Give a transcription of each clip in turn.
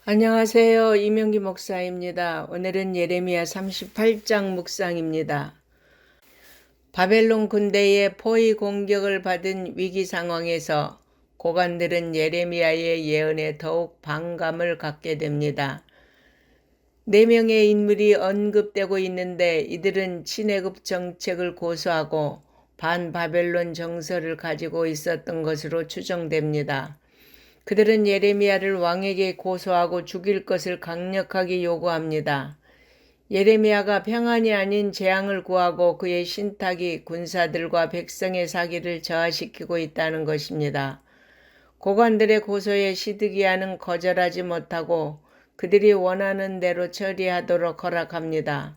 안녕하세요. 이명기 목사입니다. 오늘은 예레미야 38장 묵상입니다. 바벨론 군대의 포위 공격을 받은 위기 상황에서 고관들은 예레미야의 예언에 더욱 반감을 갖게 됩니다. 4명의 인물이 언급되고 있는데 이들은 친애국 정책을 고수하고 반바벨론 정서를 가지고 있었던 것으로 추정됩니다. 그들은 예레미야를 왕에게 고소하고 죽일 것을 강력하게 요구합니다. 예레미야가 평안이 아닌 재앙을 구하고 그의 신탁이 군사들과 백성의 사기를 저하시키고 있다는 것입니다. 고관들의 고소에 시드기야는 거절하지 못하고 그들이 원하는 대로 처리하도록 허락합니다.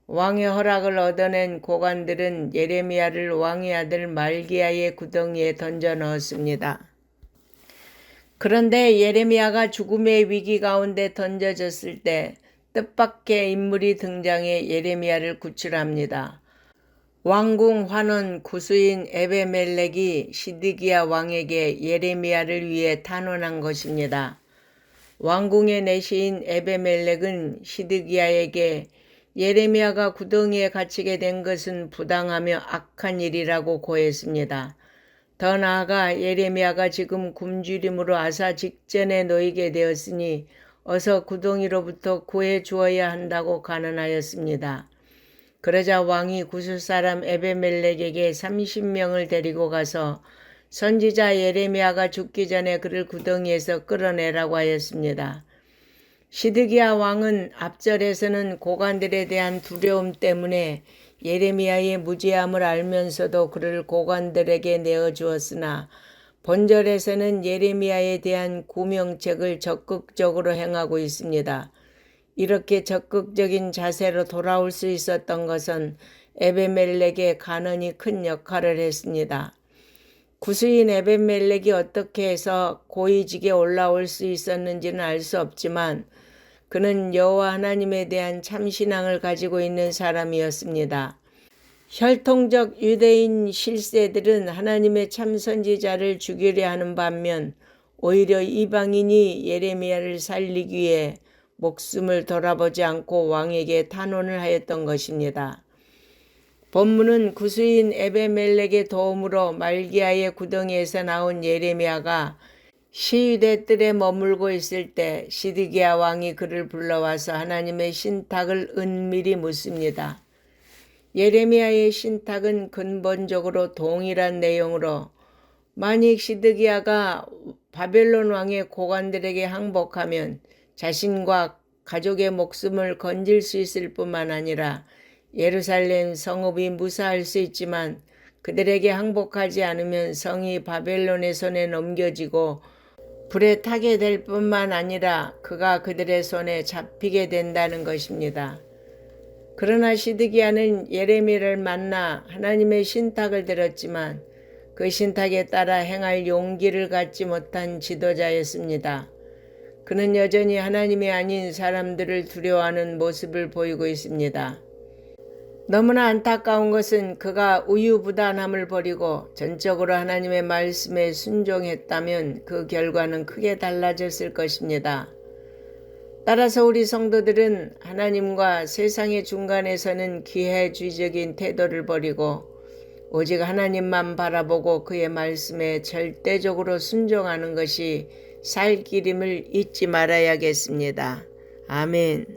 왕의 허락을 얻어낸 고관들은 예레미야를 왕의 아들 말기야의 구덩이에 던져 넣었습니다. 그런데 예레미야가 죽음의 위기 가운데 던져졌을 때 뜻밖의 인물이 등장해 예레미야를 구출합니다. 왕궁 환원 구수인 에베멜렉이 시드기야 왕에게 예레미야를 위해 탄원한 것입니다. 왕궁의 내시인 에베멜렉은 시드기야에게 예레미야가 구덩이에 갇히게 된 것은 부당하며 악한 일이라고 고했습니다. 더 나아가 예레미야가 지금 굶주림으로 아사 직전에 놓이게 되었으니 어서 구덩이로부터 구해 주어야 한다고 간언하였습니다. 그러자 왕이 구스 사람 에베멜렉에게 30명을 데리고 가서 선지자 예레미야가 죽기 전에 그를 구덩이에서 끌어내라고 하였습니다. 시드기야 왕은 앞절에서는 고관들에 대한 두려움 때문에 예레미야의 무죄함을 알면서도 그를 고관들에게 내어주었으나 본절에서는 예레미야에 대한 구명책을 적극적으로 행하고 있습니다. 이렇게 적극적인 자세로 돌아올 수 있었던 것은 에베멜렉의 간언이 큰 역할을 했습니다. 구수인 에베멜렉이 어떻게 해서 고위직에 올라올 수 있었는지는 알 수 없지만 그는 여호와 하나님에 대한 참신앙을 가지고 있는 사람이었습니다. 혈통적 유대인 실세들은 하나님의 참 선지자를 죽이려 하는 반면 오히려 이방인이 예레미야를 살리기 위해 목숨을 돌아보지 않고 왕에게 탄원을 하였던 것입니다. 본문은 구수인 에베멜렉의 도움으로 말기야의 구덩이에서 나온 예레미야가 시위대 뜰에 머물고 있을 때 시드기야 왕이 그를 불러와서 하나님의 신탁을 은밀히 묻습니다. 예레미야의 신탁은 근본적으로 동일한 내용으로 만약 시드기야가 바벨론 왕의 고관들에게 항복하면 자신과 가족의 목숨을 건질 수 있을 뿐만 아니라 예루살렘 성읍이 무사할 수 있지만 그들에게 항복하지 않으면 성이 바벨론의 손에 넘겨지고 불에 타게 될 뿐만 아니라 그가 그들의 손에 잡히게 된다는 것입니다. 그러나 시드기야는 예레미야를 만나 하나님의 신탁을 들었지만 그 신탁에 따라 행할 용기를 갖지 못한 지도자였습니다. 그는 여전히 하나님이 아닌 사람들을 두려워하는 모습을 보이고 있습니다. 너무나 안타까운 것은 그가 우유부단함을 버리고 전적으로 하나님의 말씀에 순종했다면 그 결과는 크게 달라졌을 것입니다. 따라서 우리 성도들은 하나님과 세상의 중간에 서는 기회주의적인 태도를 버리고 오직 하나님만 바라보고 그의 말씀에 절대적으로 순종하는 것이 살 길임을 잊지 말아야겠습니다. 아멘.